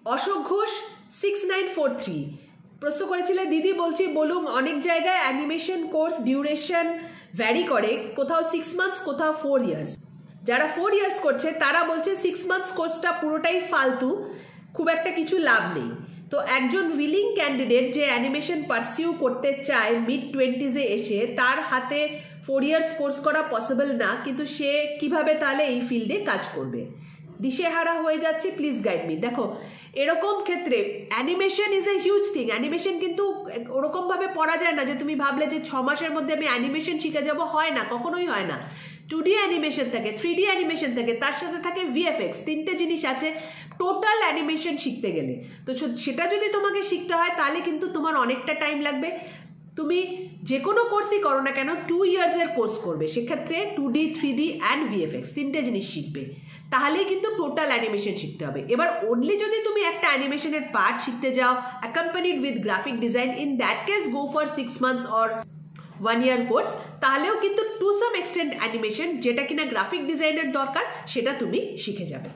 অশোক ঘোষ 6943 প্রশ্ন করেছিলে, দিদি বলছি বলুন, অনেক জায়গায় অ্যানিমেশন কোর্স ডিউরেশন ভ্যারি করে, কোথাও 6 মান্থস কোথাও 4 ইয়ার্স। যারা 4 ইয়ার্স করছে তারা বলছে 6 মান্থস কোর্সটা পুরোটাই ফালতু, খুব একটা কিছু লাভ নেই। তো একজন উইলিং ক্যান্ডিডেট যে অ্যানিমেশন পারসিউ করতে চায় মিড 20s-এ এসে, তার হাতে 4 ইয়ার্স কোর্স করা পসিবল না, কিন্তু সে কিভাবে তাহলে এই ফিল্ডে কাজ করবে? দিশেহারা হয়ে যাচ্ছে, প্লিজ গাইড মি। দেখো, এরকম ক্ষেত্রে animation is a huge thing. Animation কিন্তু ওরকম ভাবে পড়া যায় না যে তুমি ভাবলে যে 6 মাসের মধ্যে আমি অ্যানিমেশন শিখে যাব, হয় না, কখনোই হয় না। 2D অ্যানিমেশন থাকে, 3D অ্যানিমেশন থাকে, তার সাথে থাকে VFX, 3টে জিনিস আছে টোটাল অ্যানিমেশন শিখতে গেলে। তো সেটা যদি তোমাকে শিখতে হয় তাহলে কিন্তু তোমার অনেকটা টাইম লাগবে। তুমি যে কোনো কোর্সই করো না কেন 2 ইয়ার্সের কোর্স করবে, সেক্ষেত্রে 2D 3D অ্যান্ড VFX 3টে জিনিস শিখবে, তাহলেই কিন্তু টোটাল অ্যানিমেশন শিখতে হবে। এবার অনলি যদি তুমি একটা অ্যানিমেশনের পার্ট শিখতে যাও accompanied with graphic design, in that case go for 6 months or 1 year course, তাহলেও কিন্তু টু সাম এক্সটেন্ট অ্যানিমেশন যেটা কিনা গ্রাফিক ডিজাইনের দরকার সেটা তুমি শিখে যাবে।